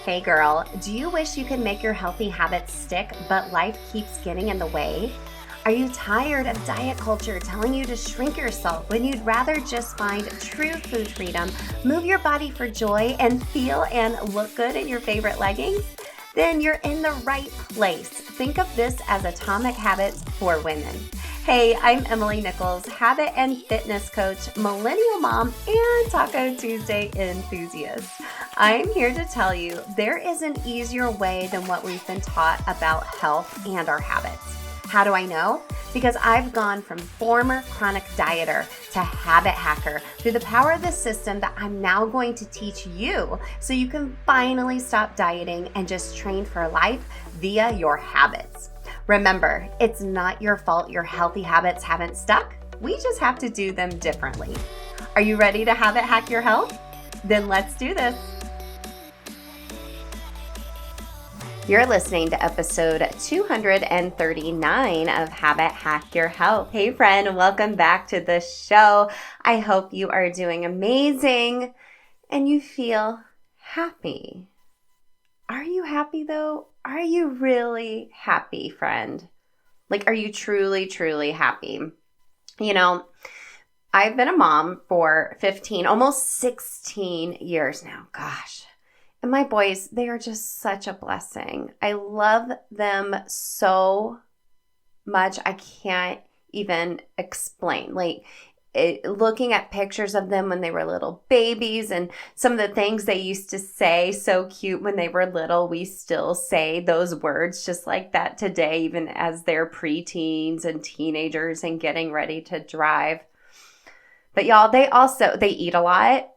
Hey girl, do you wish you could make your healthy habits stick, but life keeps getting in the way? Are you tired of diet culture telling you to shrink yourself when you'd rather just find true food freedom, move your body for joy, and feel and look good in your favorite leggings? Then you're in the right place. Think of this as Atomic Habits for women. Hey, I'm Emily Nichols, habit and fitness coach, millennial mom, and Taco Tuesday enthusiast. I'm here to tell you there is an easier way than what we've been taught about health and our habits. How do I know? Because I've gone from former chronic dieter to habit hacker through the power of the system that I'm now going to teach you so you can finally stop dieting and just train for life via your habits. Remember, it's not your fault your healthy habits haven't stuck. We just have to do them differently. Are you ready to habit hack your health? Then let's do this. You're listening to episode 239 of Habit Hack Your Health. Hey friend, welcome back to the show. I hope you are doing amazing and you feel happy. Are you happy though? Are you really happy, friend? Like, are you truly, truly happy? You know, I've been a mom for 15, almost 16 years now. Gosh. And my boys, they are just such a blessing. I love them so much. I can't even explain. Looking at pictures of them when they were little babies and some of the things they used to say, so cute when they were little. We still say those words just like that today, even as they're preteens and teenagers and getting ready to drive. But y'all, they eat a lot.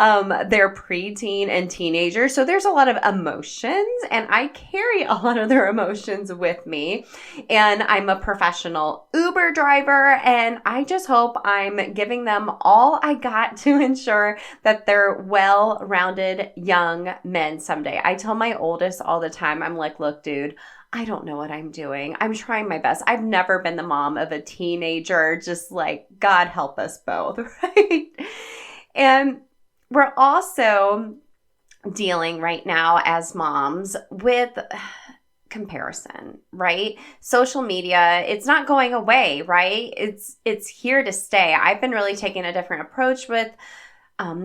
They're preteen and teenagers. So there's a lot of emotions and I carry a lot of their emotions with me. And I'm a professional Uber driver and I just hope I'm giving them all I got to ensure that they're well-rounded young men someday. I tell my oldest all the time, I'm like, look, dude, I don't know what I'm doing. I'm trying my best. I've never been the mom of a teenager, just like, God help us both, right? And we're also dealing right now as moms with comparison, right? Social media, it's not going away, right? It's here to stay. I've been really taking a different approach with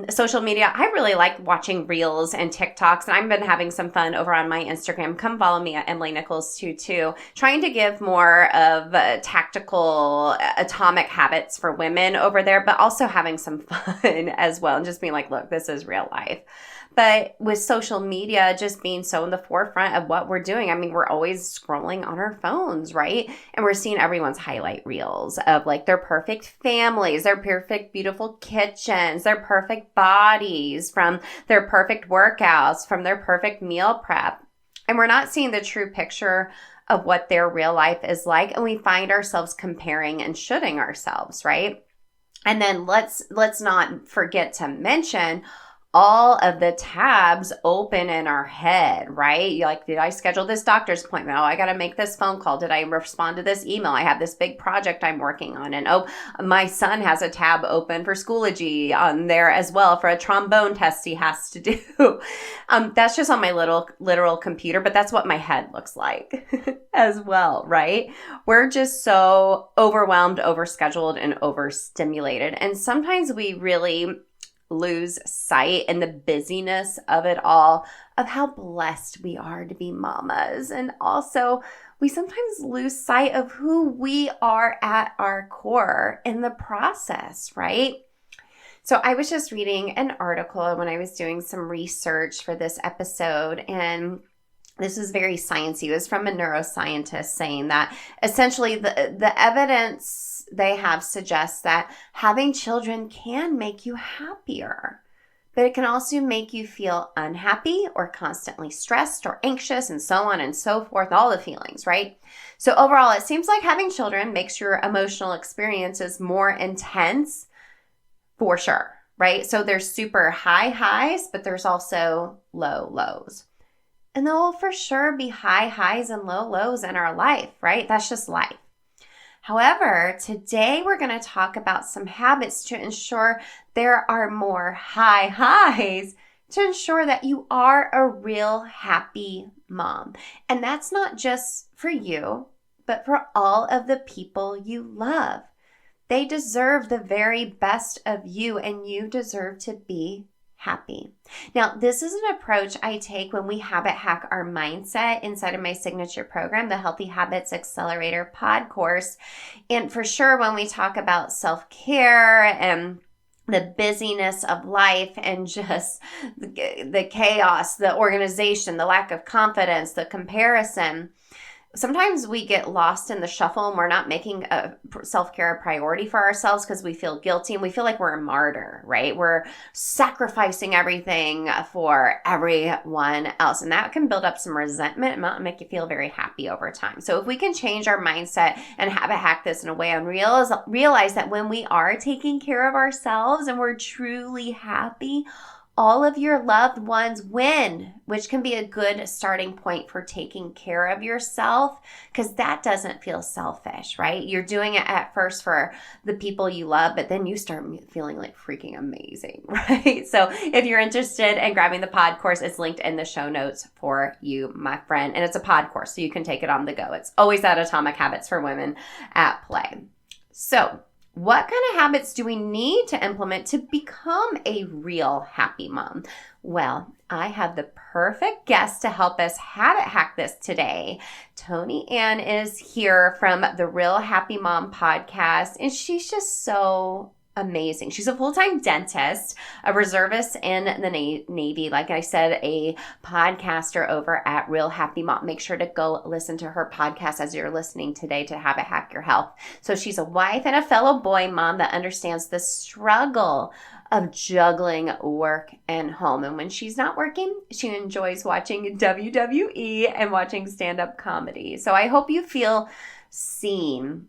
social media. I really like watching reels and TikToks, and I've been having some fun over on my Instagram. Come follow me at Emily Nichols too. Trying to give more of tactical atomic habits for women over there, but also having some fun as well, and just being like, look, this is real life. But with social media just being so in the forefront of what we're doing, I mean, we're always scrolling on our phones, right? And we're seeing everyone's highlight reels of like their perfect families, their perfect, beautiful kitchens, their perfect bodies, from their perfect workouts, from their perfect meal prep. And we're not seeing the true picture of what their real life is like. And we find ourselves comparing and shoulding ourselves, right? And then let's not forget to mention all of the tabs open in our head, right? Like, did I schedule this doctor's appointment? Oh, I got to make this phone call. Did I respond to this email? I have this big project I'm working on. And oh, my son has a tab open for Schoology on there as well for a trombone test he has to do. That's just on my literal computer, but that's what my head looks like as well, right? We're just so overwhelmed, overscheduled, and overstimulated. And sometimes we really lose sight in the busyness of it all of how blessed we are to be mamas. And also we sometimes lose sight of who we are at our core in the process, right? So I was just reading an article when I was doing some research for this episode, and this is very sciencey. It was from a neuroscientist saying that essentially the evidence they have suggests that having children can make you happier, but it can also make you feel unhappy or constantly stressed or anxious and so on and so forth, all the feelings, right? So overall, it seems like having children makes your emotional experiences more intense for sure, right? So there's super high highs, but there's also low lows. And there will for sure be high highs and low lows in our life, right? That's just life. However, today we're going to talk about some habits to ensure there are more high highs to ensure that you are a real happy mom. And that's not just for you, but for all of the people you love. They deserve the very best of you, and you deserve to be happy. Now, this is an approach I take when we habit hack our mindset inside of my signature program, the Healthy Habits Accelerator pod course. And for sure, when we talk about self-care and the busyness of life and just the chaos, the organization, the lack of confidence, the comparison, sometimes we get lost in the shuffle and we're not making a self-care a priority for ourselves because we feel guilty and we feel like we're a martyr, right? We're sacrificing everything for everyone else. And that can build up some resentment and not make you feel very happy over time. So if we can change our mindset and habit hack this in a way and realize that when we are taking care of ourselves and we're truly happy, all of your loved ones win, which can be a good starting point for taking care of yourself, because that doesn't feel selfish, right? You're doing it at first for the people you love, but then you start feeling like freaking amazing, right? So if you're interested in grabbing the pod course, it's linked in the show notes for you, my friend. And it's a pod course, so you can take it on the go. It's always at Atomic Habits for Women at play. So what kind of habits do we need to implement to become a real happy mom? Well, I have the perfect guest to help us habit hack this today. Toni-Ann is here from the Real Happy Mom podcast, and she's just so amazing. She's a full-time dentist, a reservist in the Navy. Like I said, a podcaster over at Real Happy Mom. Make sure to go listen to her podcast as you're listening today to Habit Hack Your Health. So she's a wife and a fellow boy mom that understands the struggle of juggling work and home. And when she's not working, she enjoys watching WWE and watching stand-up comedy. So I hope you feel seen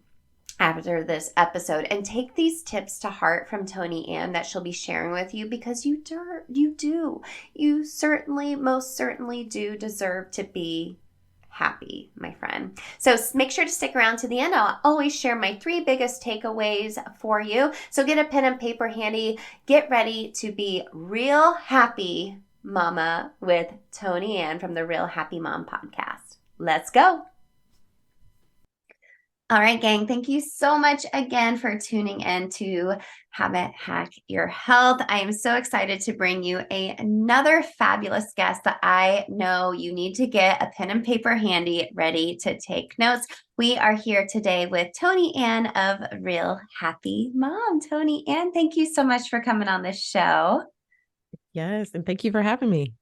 after this episode and take these tips to heart from Toni-Ann that she'll be sharing with you, because you certainly, most certainly do deserve to be happy, my friend. So make sure to stick around to the end. I'll always share my 3 biggest takeaways for you. So get a pen and paper handy. Get ready to be real happy mama with Toni-Ann from the Real Happy Mom podcast. Let's go. All right, gang, thank you so much again for tuning in to Habit Hack Your Health. I am so excited to bring you another fabulous guest that I know you need to get a pen and paper handy, ready to take notes. We are here today with Toni-Ann of Real Happy Mom. Toni-Ann, thank you so much for coming on this show. Yes, and thank you for having me.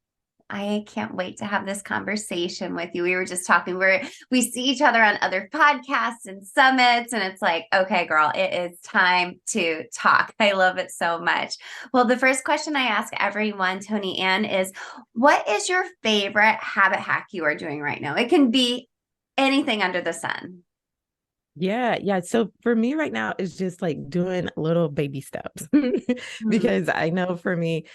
I can't wait to have this conversation with you. We were just talking, we see each other on other podcasts and summits, and it's like, okay, girl, it is time to talk. I love it so much. Well, the first question I ask everyone, Toni-Ann, is what is your favorite habit hack you are doing right now? It can be anything under the sun. Yeah. So for me right now, it's just like doing little baby steps because I know for me,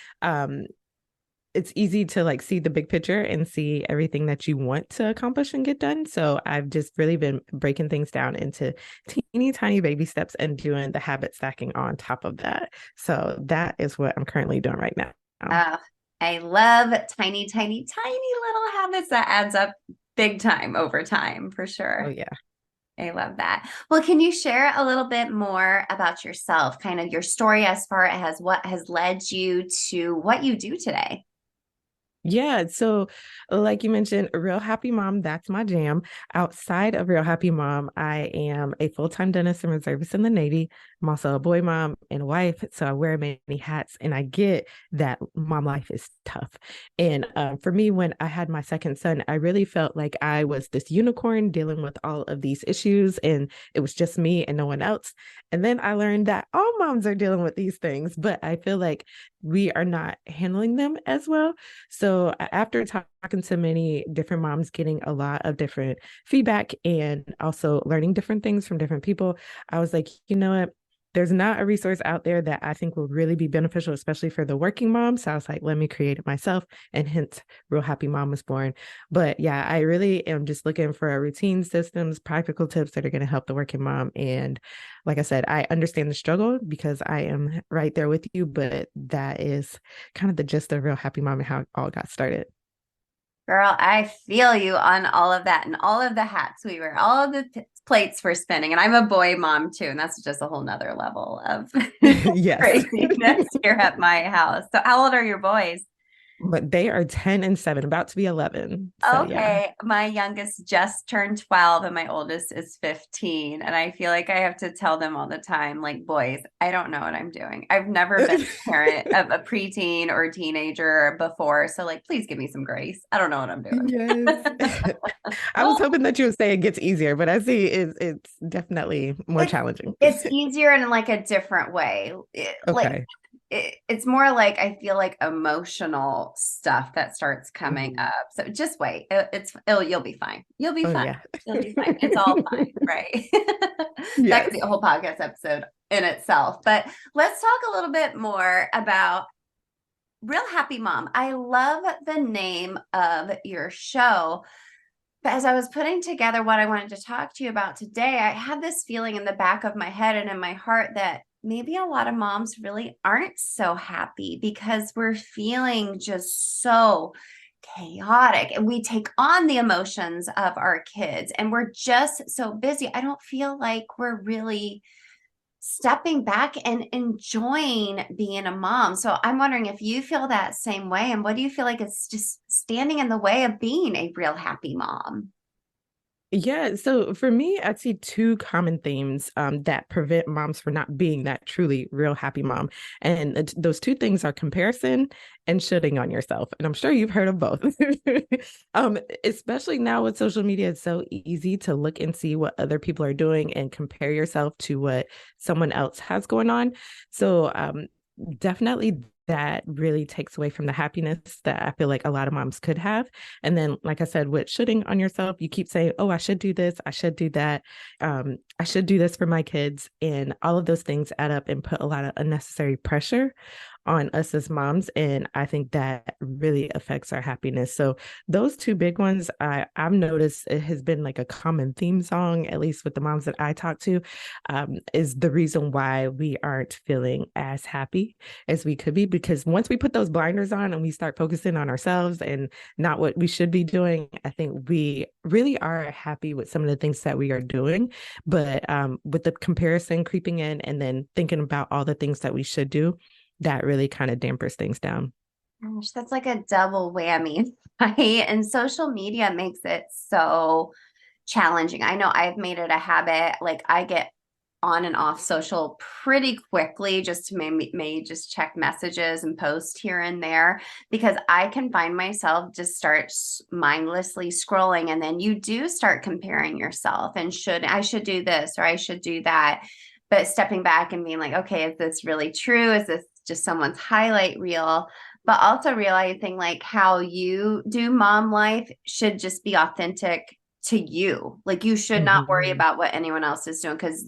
it's easy to like see the big picture and see everything that you want to accomplish and get done. So I've just really been breaking things down into teeny tiny baby steps and doing the habit stacking on top of that. So that is what I'm currently doing right now. I love tiny little habits that adds up big time over time, for sure. Oh, yeah. I love that. Well, can you share a little bit more about yourself, kind of your story as far as what has led you to what you do today? Yeah. So like you mentioned, a Real Happy Mom, that's my jam. Outside of Real Happy Mom, I am a full-time dentist and reservist in the Navy. I'm also a boy mom and wife. So I wear many hats, and I get that mom life is tough. And for me, when I had my second son, I really felt like I was this unicorn dealing with all of these issues, and it was just me and no one else. And then I learned that all moms are dealing with these things, but I feel like we are not handling them as well. So after talking to many different moms, getting a lot of different feedback and also learning different things from different people, I was like, you know what? there's not a resource out there that I think will really be beneficial, especially for the working mom. So I was like, let me create it myself. And hence, Real Happy Mom was born. But yeah, I really am just looking for routine systems, practical tips that are going to help the working mom. And like I said, I understand the struggle because I am right there with you. But that is kind of the gist of Real Happy Mom and how it all got started. Girl, I feel you on all of that and all of the hats we wear, all of the plates we're spinning. And I'm a boy mom too. And that's just a whole nother level of Yes. craziness here at my house. So, how old are your boys? But they are 10 and 7, about to be 11. So yeah. Okay, my youngest just turned 12 and my oldest is 15. And I feel like I have to tell them all the time, like, boys, I don't know what I'm doing. I've never been a parent of a preteen or a teenager before. So, like, please give me some grace. I don't know what I'm doing. Yes. I was hoping that you would say it gets easier, but I see it's definitely more it's challenging. it's easier in like a different way. Okay. It's more like I feel like emotional stuff that starts coming Mhm. up. So just wait. You'll be fine. You'll be Oh fine. yeah. You'll be fine. It's all fine, right? That could Yes. be a whole podcast episode in itself. But let's talk a little bit more about Real Happy Mom. I love the name of your show. But as I was putting together what I wanted to talk to you about today, I had this feeling in the back of my head and in my heart that maybe a lot of moms really aren't so happy because we're feeling just so chaotic and we take on the emotions of our kids and we're just so busy. I don't feel like we're really stepping back and enjoying being a mom. So I'm wondering if you feel that same way and what do you feel like it's just standing in the way of being a real happy mom? Yeah, so for me, I'd see two common themes that prevent moms from not being that truly real happy mom. And those two things are comparison and shitting on yourself. And I'm sure you've heard of both. Especially now with social media, it's so easy to look and see what other people are doing and compare yourself to what someone else has going on. So definitely that really takes away from the happiness that I feel like a lot of moms could have. And then, like I said, with shooting on yourself, you keep saying, oh, I should do this, I should do that, I should do this for my kids. And all of those things add up and put a lot of unnecessary pressure on us as moms. And I think that really affects our happiness. So those two big ones, I've noticed it has been like a common theme song, at least with the moms that I talk to, is the reason why we aren't feeling as happy as we could be. Because once we put those blinders on and we start focusing on ourselves and not what we should be doing, I think we really are happy with some of the things that we are doing. But with the comparison creeping in and then thinking about all the things that we should do, that really kind of dampers things down. Gosh, that's like a double whammy, right? And social media makes it so challenging. I know I've made it a habit. Like I get on and off social pretty quickly just to maybe just check messages and post here and there because I can find myself just start mindlessly scrolling and then you do start comparing yourself and I should do this or I should do that. But stepping back and being like, okay, is this really true? Is this just someone's highlight reel? But also realizing like how you do mom life should just be authentic to you. Like you should not worry Mm-hmm. about what anyone else is doing because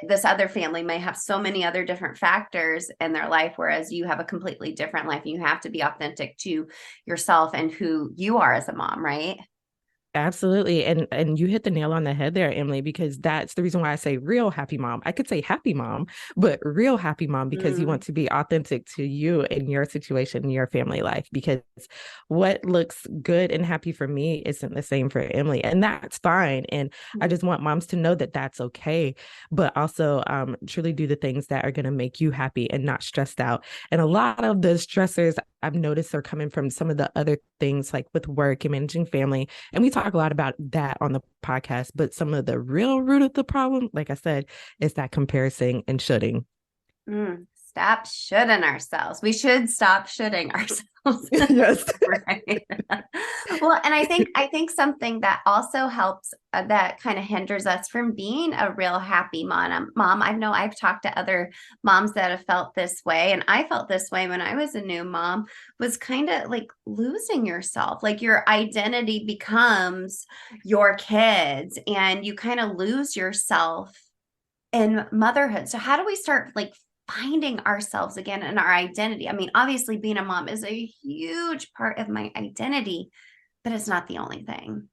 this other family may have so many other different factors in their life, whereas you have a completely different life. And you have to be authentic to yourself and who you are as a mom, right? Absolutely. And you hit the nail on the head there, Emily, because that's the reason why I say real happy mom. I could say happy mom, but real happy mom because you Mm. want to be authentic to you and your situation and your family life. Because what looks good and happy for me isn't the same for Emily. And that's fine. And I just want moms to know that that's okay, but also truly do the things that are going to make you happy and not stressed out. And a lot of the stressors I've noticed are coming from some of the other things like with work and managing family. And we talk a lot about that on the podcast, but some of the real root of the problem, like I said, is that comparison and shoulding. Stop shoulding ourselves. We should stop shoulding ourselves. Yes. Right. Well, and I think something that also helps that kind of hinders us from being a real happy mom. I know I've talked to other moms that have felt this way, and I felt this way when I was a new mom, was kind of like losing yourself. Like your identity becomes your kids, and you kind of lose yourself in motherhood. So how do we start like finding ourselves again and our identity? I mean, obviously being a mom is a huge part of my identity, but it's not the only thing.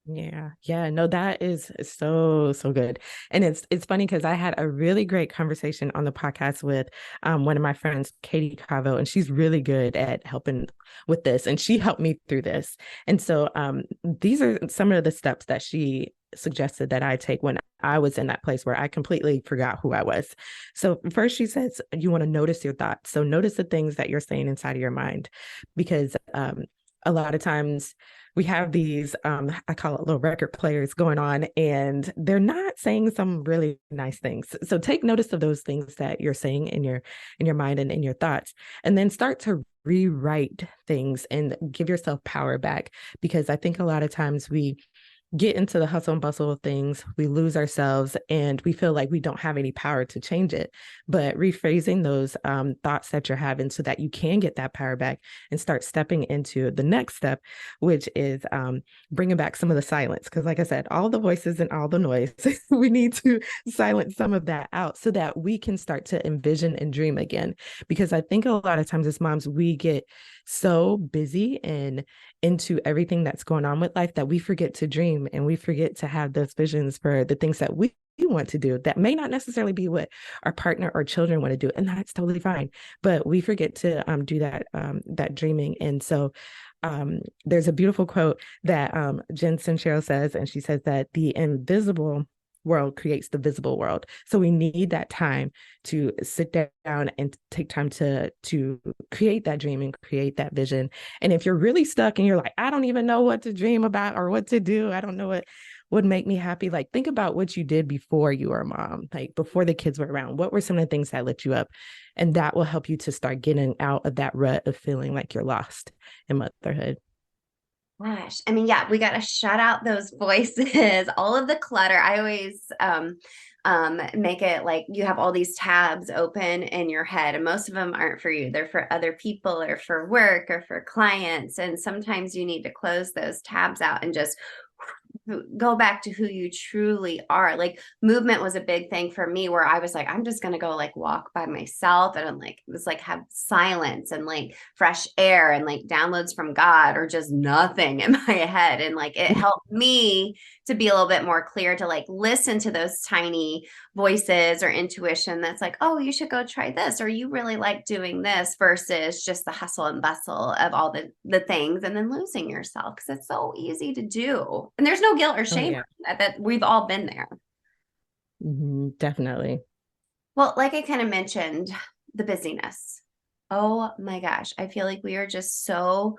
Yeah. Yeah. No, that is so good. And it's funny because I had a really great conversation on the podcast with one of my friends, Katie Cavo, and she's really good at helping with this. And she helped me through this. And so these are some of the steps that she suggested that I take when I was in that place where I completely forgot who I was. So first she says you want to notice your thoughts. So notice the things that you're saying inside of your mind, because a lot of times we have these I call it little record players going on, and they're not saying some really nice things. So take notice of those things that you're saying in your mind and in your thoughts, and then start to rewrite things and give yourself power back, because I think a lot of times we get into the hustle and bustle of things, we lose ourselves, and we feel like we don't have any power to change it. But rephrasing those thoughts that you're having so that you can get that power back and start stepping into the next step, which is bringing back some of the silence. Because like I said, all the voices and all the noise, we need to silence some of that out so that we can start to envision and dream again. Because I think a lot of times as moms, we get so busy and into everything that's going on with life that we forget to dream, and we forget to have those visions for the things that we want to do that may not necessarily be what our partner or children want to do, and that's totally fine. But we forget to do that dreaming. And so there's a beautiful quote that Jen Sincero says, and she says that the invisible world creates the visible world. So we need that time to sit down and take time to create that dream and create that vision. And if you're really stuck and you're like, I don't even know what to dream about or what to do, I don't know what would make me happy, like think about what you did before you were a mom, like before the kids were around. What were some of the things that lit you up? And that will help you to start getting out of that rut of feeling like you're lost in motherhood. Gosh, I mean, yeah, we got to shut out those voices, all of the clutter. I always make it like you have all these tabs open in your head, and most of them aren't for you. They're for other people or for work or for clients. And sometimes you need to close those tabs out and just go back to who you truly are. Like movement was a big thing for me, where I was like, I'm just gonna go like walk by myself, and I'm like, it was like have silence and like fresh air and like downloads from God, or just nothing in my head. And like it helped me to be a little bit more clear, to like listen to those tiny voices or intuition that's like, oh, you should go try this, or you really like doing this, versus just the hustle and bustle of all the things, and then losing yourself, because it's so easy to do. And there's no guilt or Oh shame yeah. that we've all been there. Definitely. Well, like I kind of mentioned, the busyness. Oh my gosh. I feel like we are just so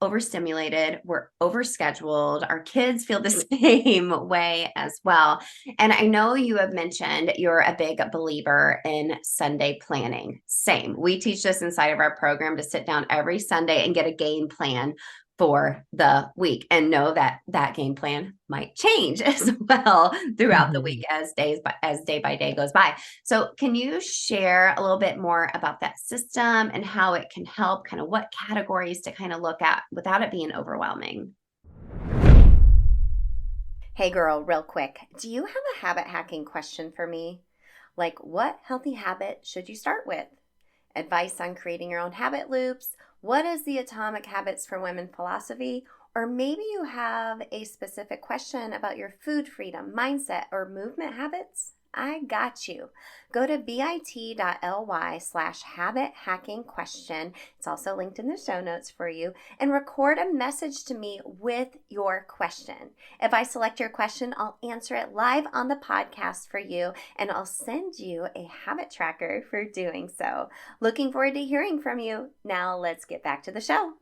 overstimulated. We're overscheduled. Our kids feel the same way as well. And I know you have mentioned you're a big believer in Sunday planning. Same. We teach this inside of our program, to sit down every Sunday and get a game plan for the week, and know that that game plan might change as well throughout the week as day by day goes by. So can you share a little bit more about that system and how it can help, kind of what categories to kind of look at without it being overwhelming? Hey girl, real quick, do you have a habit hacking question for me? Like, what healthy habit should you start with? Advice on creating your own habit loops? What is the Atomic Habits for Women philosophy? Or maybe you have a specific question about your food freedom, mindset, or movement habits? I got you. Go to bit.ly/habit hacking question. It's also linked in the show notes for you, and record a message to me with your question. If I select your question, I'll answer it live on the podcast for you, and I'll send you a habit tracker for doing so. Looking forward to hearing from you. Now let's get back to the show.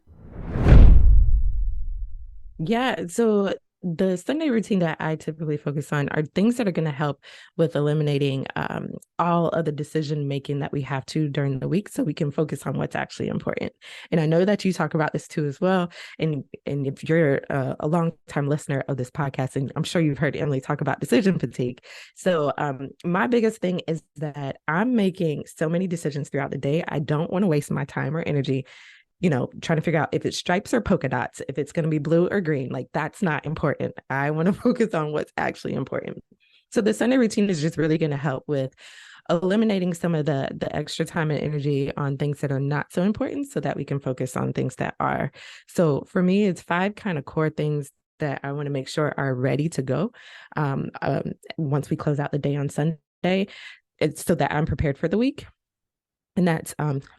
Yeah. So the Sunday routine that I typically focus on are things that are going to help with eliminating all of the decision making that we have to during the week, so we can focus on what's actually important. And I know that you talk about this too as well. And if you're a long time listener of this podcast, and I'm sure you've heard Emily talk about decision fatigue. So my biggest thing is that I'm making so many decisions throughout the day. I don't want to waste my time or energy trying to figure out if it's stripes or polka dots, if it's going to be blue or green. Like, that's not important. I want to focus on what's actually important. So the Sunday routine is just really going to help with eliminating some of the extra time and energy on things that are not so important so that we can focus on things that are. So for me, it's 5 kind of core things that I want to make sure are ready to go once we close out the day on Sunday. It's so that I'm prepared for the week. And that's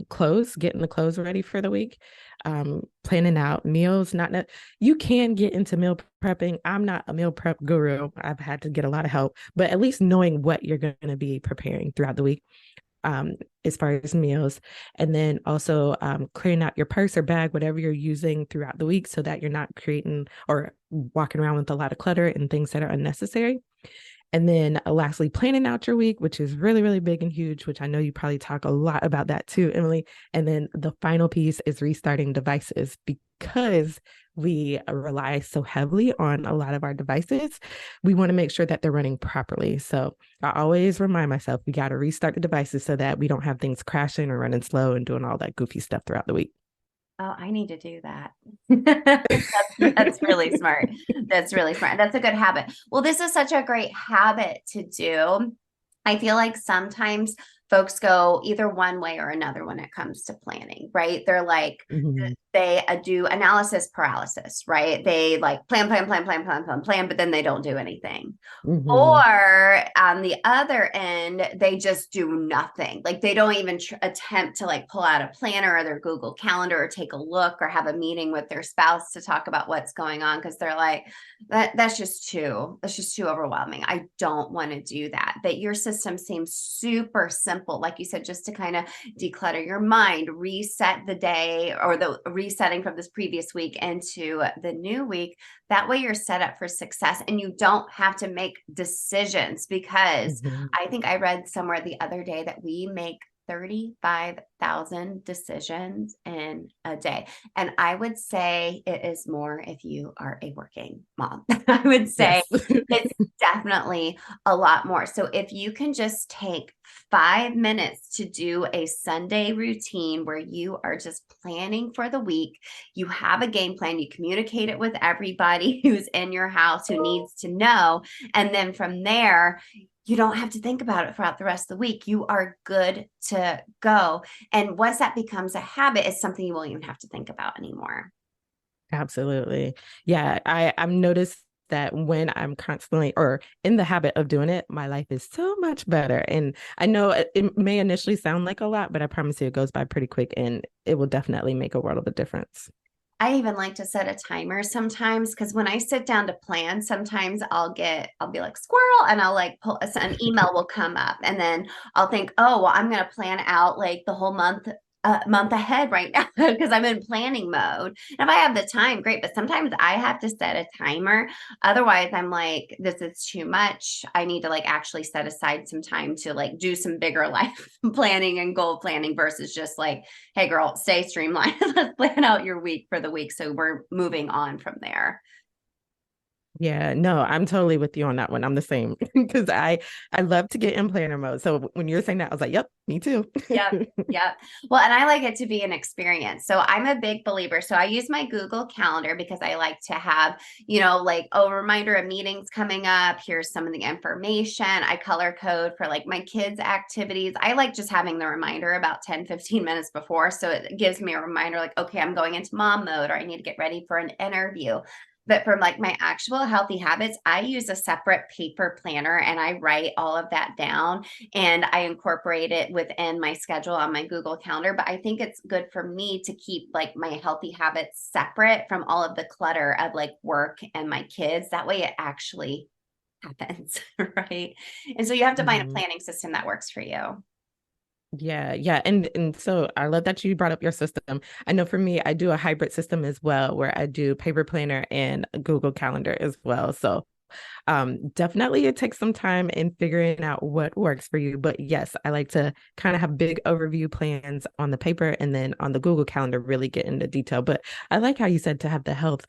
clothes, getting the clothes ready for the week, planning out meals. You can get into meal prepping. I'm not a meal prep guru. I've had to get a lot of help, but at least knowing what you're going to be preparing throughout the week, as far as meals, and then also clearing out your purse or bag, whatever you're using throughout the week, so that you're not creating or walking around with a lot of clutter and things that are unnecessary. And then lastly, planning out your week, which is really, really big and huge, which I know you probably talk a lot about that too, Emily. And then the final piece is restarting devices, because we rely so heavily on a lot of our devices. We want to make sure that they're running properly. So I always remind myself, we got to restart the devices so that we don't have things crashing or running slow and doing all that goofy stuff throughout the week. Oh, I need to do that. That's really smart. That's really smart. That's a good habit. Well, this is such a great habit to do. I feel like sometimes folks go either one way or another when it comes to planning, right? They're like, Mm-hmm. they do analysis paralysis, right? They like plan, but then they don't do anything. Mm-hmm. Or on the other end, they just do nothing. Like they don't even attempt to like pull out a planner or their Google Calendar or take a look or have a meeting with their spouse to talk about what's going on, because they're like, that's just too overwhelming. I don't want to do that. But your system seems super simple, like you said, just to kind of declutter your mind, reset the day or the resetting from this previous week into the new week. That way you're set up for success and you don't have to make decisions, because Mm-hmm. I think I read somewhere the other day that we make 35,000 decisions in a day. And I would say it is more if you are a working mom. I would say Yes. it's definitely a lot more. So if you can just take 5 minutes to do a Sunday routine where you are just planning for the week, you have a game plan, you communicate it with everybody who's in your house who needs to know. And then from there, you don't have to think about it throughout the rest of the week. You are good to go. And once that becomes a habit, it's something you won't even have to think about anymore. Absolutely. Yeah, I've noticed that when I'm constantly or in the habit of doing it, my life is so much better. And I know it may initially sound like a lot, but I promise you it goes by pretty quick and it will definitely make a world of a difference. I even like to set a timer sometimes, because when I sit down to plan, sometimes I'll be like squirrel, and I'll like pull an email will come up, and then I'll think, oh, well, I'm going to plan out like the whole month ahead right now because I'm in planning mode. And if I have the time, great. But sometimes I have to set a timer. Otherwise, I'm like, this is too much. I need to like actually set aside some time to like do some bigger life planning and goal planning versus just like, hey, girl, stay streamlined. Let's plan out your week for the week. So we're moving on from there. Yeah, no, I'm totally with you on that one. I'm the same because I love to get in planner mode. So when you're saying that, I was like, yep, me too. Yep. Yep. Well, and I like it to be an experience. So I'm a big believer. So I use my Google Calendar because I like to have, like a reminder of meetings coming up. Here's some of the information. I color code for like my kids' activities. I like just having the reminder about 10, 15 minutes before. So it gives me a reminder like, okay, I'm going into mom mode, or I need to get ready for an interview. But for like my actual healthy habits, I use a separate paper planner and I write all of that down and I incorporate it within my schedule on my Google Calendar. But I think it's good for me to keep like my healthy habits separate from all of the clutter of like work and my kids. That way it actually happens, right? And so you have to find a Mhm. planning system that works for you. Yeah, yeah. And so I love that you brought up your system. I know for me, I do a hybrid system as well, where I do paper planner and Google Calendar as well. So definitely it takes some time in figuring out what works for you. But yes, I like to kind of have big overview plans on the paper and then on the Google Calendar, really get into detail. But I like how you said to have the health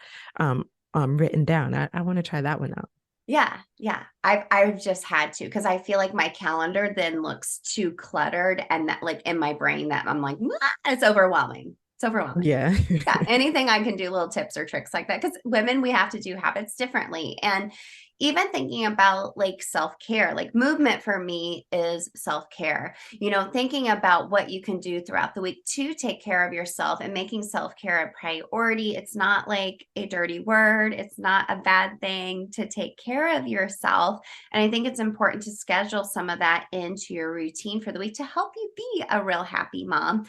written down. I want to try that one out. Yeah, yeah. I've just had to, because I feel like my calendar then looks too cluttered, and that like in my brain that I'm like, "Ah," it's overwhelming. It's overwhelming. Yeah. Yeah, anything I can do, little tips or tricks like that. Because women, we have to do habits differently. And even thinking about like self care, like movement for me is self care. Thinking about what you can do throughout the week to take care of yourself and making self care a priority. It's not like a dirty word, it's not a bad thing to take care of yourself. And I think it's important to schedule some of that into your routine for the week to help you be a real happy mom.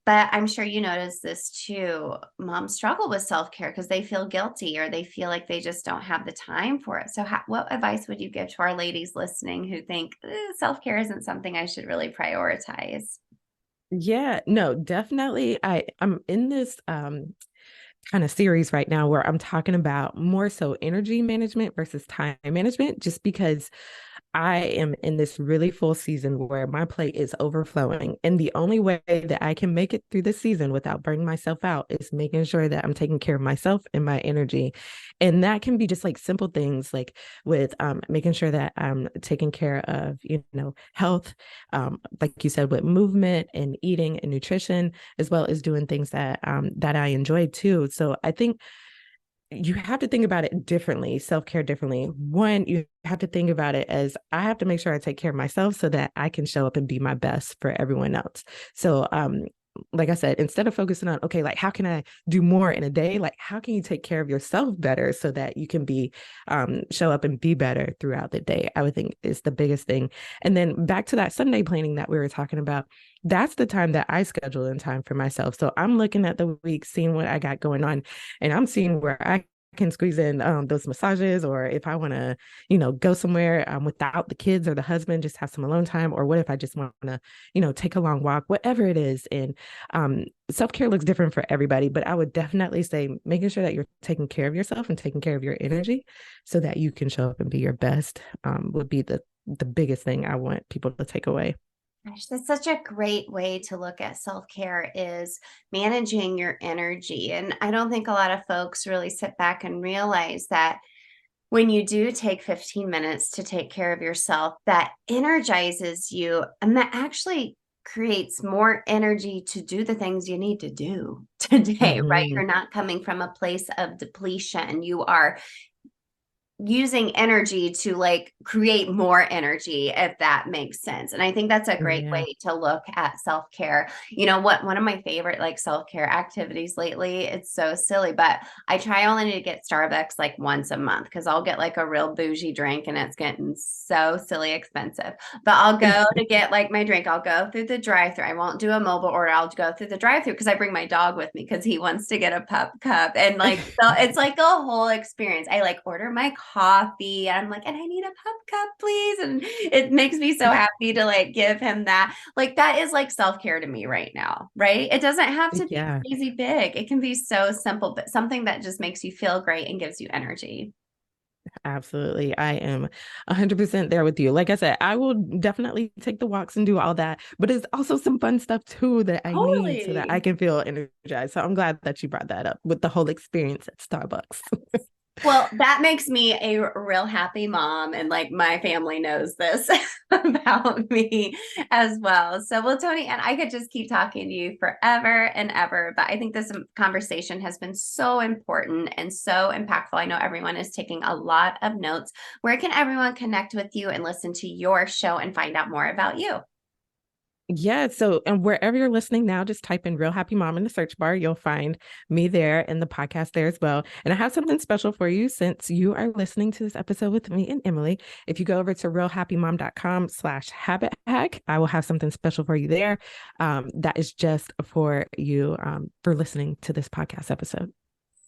But I'm sure you notice this too. Moms struggle with self care because they feel guilty or they feel like they just don't have the time for it. So, what advice would you give to our ladies listening who think self care isn't something I should really prioritize? Yeah, no, definitely. I'm in this kind of series right now where I'm talking about more so energy management versus time management, just because I am in this really full season where my plate is overflowing. And the only way that I can make it through the season without burning myself out is making sure that I'm taking care of myself and my energy. And that can be just like simple things like with making sure that I'm taking care of, health, like you said, with movement and eating and nutrition, as well as doing things that I enjoy too. So I think you have to think about it differently, self-care differently. One, you have to think about it as I have to make sure I take care of myself so that I can show up and be my best for everyone else. So, like I said, instead of focusing on, okay, like how can I do more in a day? Like how can you take care of yourself better so that you can show up and be better throughout the day? I would think is the biggest thing. And then back to that Sunday planning that we were talking about, that's the time that I schedule in time for myself. So I'm looking at the week, seeing what I got going on, and I'm seeing where I can squeeze in those massages, or if I want to, go somewhere without the kids or the husband, just have some alone time, or what if I just want to, take a long walk, whatever it is. And self-care looks different for everybody, but I would definitely say making sure that you're taking care of yourself and taking care of your energy so that you can show up and be your best would be the biggest thing I want people to take away. Gosh, that's such a great way to look at self-care is managing your energy. And I don't think a lot of folks really sit back and realize that when you do take 15 minutes to take care of yourself, that energizes you and that actually creates more energy to do the things you need to do today, right? Mm-hmm. You're not coming from a place of depletion. You are using energy to like create more energy, if that makes sense. And I think that's a great Yeah. way to look at self-care. You know what, one of my favorite like self-care activities lately, it's so silly, but I try only to get Starbucks like once a month because I'll get like a real bougie drink and it's getting so silly expensive. But I'll go to get like my drink, I'll go through the drive-through. I won't do a mobile order, I'll go through the drive-through because I bring my dog with me because he wants to get a pup cup. And like so it's like a whole experience. I like order my coffee and I'm like, and I need a pup cup, please. And it makes me so happy to like give him that. Like that is like self-care to me right now, right? It doesn't have to be Yeah. crazy big. It can be so simple, but something that just makes you feel great and gives you energy. Absolutely. I am 100% there with you. Like I said, I will definitely take the walks and do all that, but it's also some fun stuff too that I need so that I Totally. can feel energized. So I'm glad that you brought that up with the whole experience at Starbucks. Well, that makes me a real happy mom, and like my family knows this about me as well. So, well, Toni, and I could just keep talking to you forever and ever, but I think this conversation has been so important and so impactful. I know everyone is taking a lot of notes. Where can everyone connect with you and listen to your show and find out more about you? Yeah. So, and wherever you're listening now, just type in Real Happy Mom in the search bar. You'll find me there and the podcast there as well. And I have something special for you since you are listening to this episode with me and Emily. If you go over to realhappymom.com/habit hack, I will have something special for you there. That is just for you for listening to this podcast episode.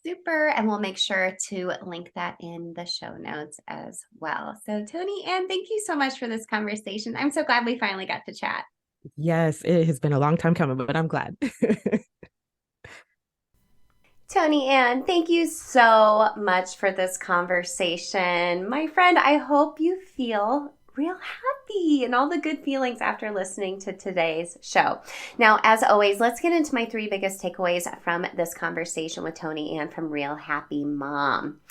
Super. And we'll make sure to link that in the show notes as well. So, Toni-Ann, thank you so much for this conversation. I'm so glad we finally got to chat. Yes, it has been a long time coming, but I'm glad. Toni-Ann, thank you so much for this conversation. My friend, I hope you feel real happy and all the good feelings after listening to today's show. Now, as always, let's get into my three biggest takeaways from this conversation with Toni-Ann from Real Happy Mom.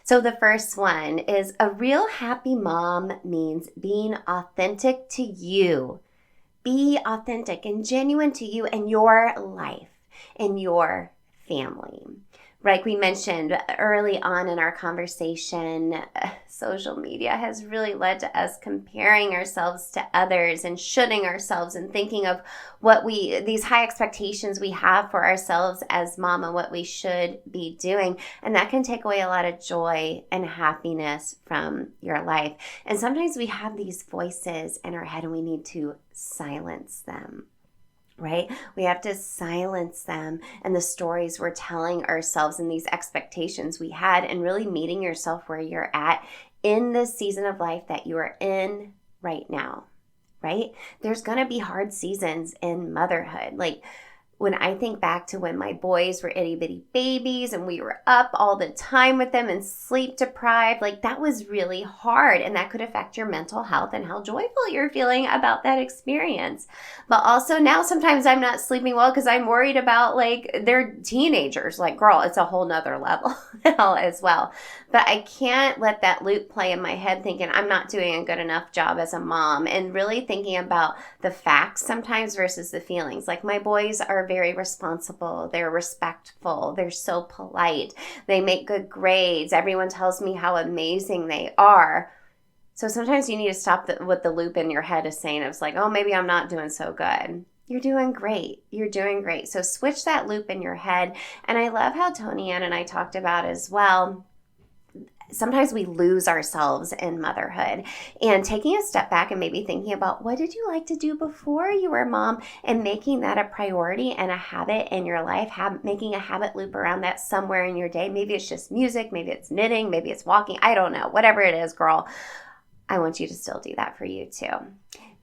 So the first one is a real happy mom means being authentic to you. Be authentic and genuine to you and your life. in your family. Like we mentioned early on in our conversation, social media has really led to us comparing ourselves to others and shoulding ourselves and thinking of these high expectations we have for ourselves as mom and what we should be doing. And that can take away a lot of joy and happiness from your life. And sometimes we have these voices in our head and we need to silence them. Right? We have to silence them and the stories we're telling ourselves and these expectations we had, and really meeting yourself where you're at in this season of life that you are in right now, right? There's going to be hard seasons in motherhood. Like when I think back to when my boys were itty bitty babies and we were up all the time with them and sleep deprived, like that was really hard, and that could affect your mental health and how joyful you're feeling about that experience. But also now sometimes I'm not sleeping well because I'm worried about like they're teenagers. Like, girl, it's a whole nother level now as well. But I can't let that loop play in my head thinking I'm not doing a good enough job as a mom, and really thinking about the facts sometimes versus the feelings. Like my boys are very responsible. They're respectful. They're so polite. They make good grades. Everyone tells me how amazing they are. So sometimes you need to stop what the loop in your head is saying. It's like, oh, maybe I'm not doing so good. You're doing great. You're doing great. So switch that loop in your head. And I love how Toni-Ann and I talked about as well. Sometimes we lose ourselves in motherhood, and taking a step back and maybe thinking about what did you like to do before you were a mom, and making that a priority and a habit in your life, making a habit loop around that somewhere in your day. Maybe it's just music, maybe it's knitting, maybe it's walking. I don't know. Whatever it is, girl, I want you to still do that for you too.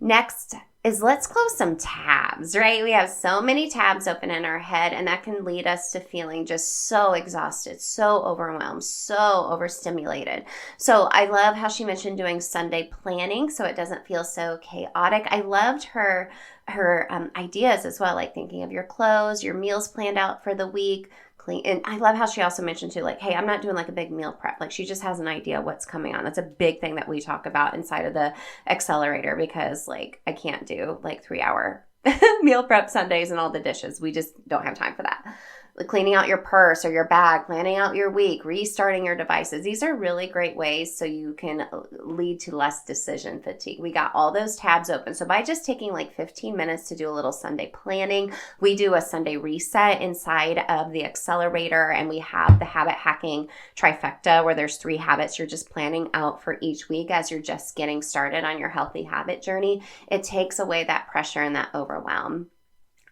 Next is let's close some tabs, right? We have so many tabs open in our head, and that can lead us to feeling just so exhausted, so overwhelmed, so overstimulated. So I love how she mentioned doing Sunday planning so it doesn't feel so chaotic. I loved her ideas as well, like thinking of your clothes, your meals planned out for the week, and I love how she also mentioned too, like, hey, I'm not doing like a big meal prep. Like she just has an idea what's coming on. That's a big thing that we talk about inside of the accelerator, because like I can't do like 3-hour meal prep Sundays and all the dishes. We just don't have time for that. Like cleaning out your purse or your bag, planning out your week, restarting your devices. These are really great ways so you can lead to less decision fatigue. We got all those tabs open. So by just taking like 15 minutes to do a little Sunday planning, we do a Sunday reset inside of the accelerator, and we have the habit hacking trifecta where there's 3 habits you're just planning out for each week as you're just getting started on your healthy habit journey. It takes away that pressure and that overwhelm.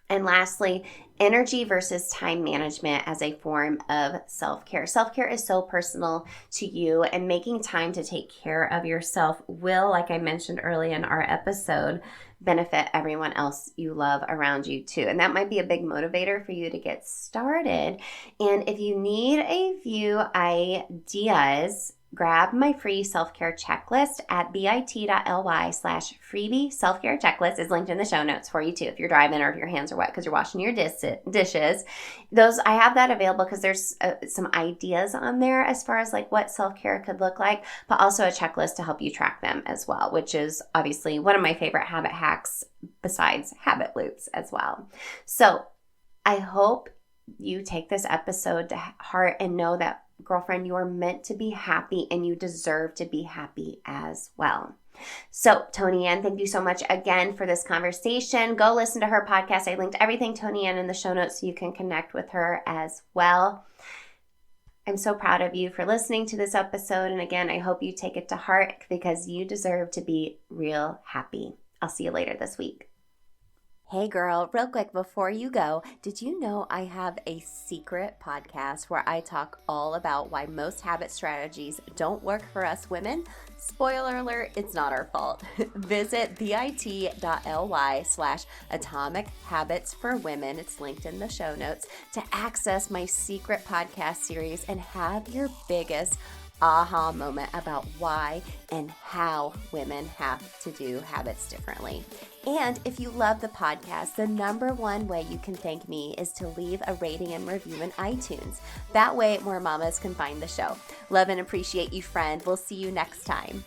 And lastly, energy versus time management as a form of self-care. Self-care is so personal to you, and making time to take care of yourself will, like I mentioned early in our episode, benefit everyone else you love around you too. And that might be a big motivator for you to get started. And if you need a few ideas, grab my free self-care checklist at bit.ly/freebie. Self-care checklist is linked in the show notes for you too if you're driving or if your hands are wet because you're washing your dishes. I have that available because there's some ideas on there as far as like what self-care could look like, but also a checklist to help you track them as well, which is obviously one of my favorite habit hacks besides habit loops as well. So I hope you take this episode to heart and know that, girlfriend, you are meant to be happy and you deserve to be happy as well. So Toni-Ann, thank you so much again for this conversation. Go listen to her podcast. I linked everything Toni-Ann in the show notes so you can connect with her as well. I'm so proud of you for listening to this episode. And again, I hope you take it to heart because you deserve to be real happy. I'll see you later this week. Hey girl, real quick before you go, did you know I have a secret podcast where I talk all about why most habit strategies don't work for us women? Spoiler alert, it's not our fault. Visit bit.ly/atomic habits for women. It's linked in the show notes to access my secret podcast series and have your biggest aha moment about why and how women have to do habits differently. And if you love the podcast, the number one way you can thank me is to leave a rating and review in iTunes. That way more mamas can find the show. Love and appreciate you, friend. We'll see you next time.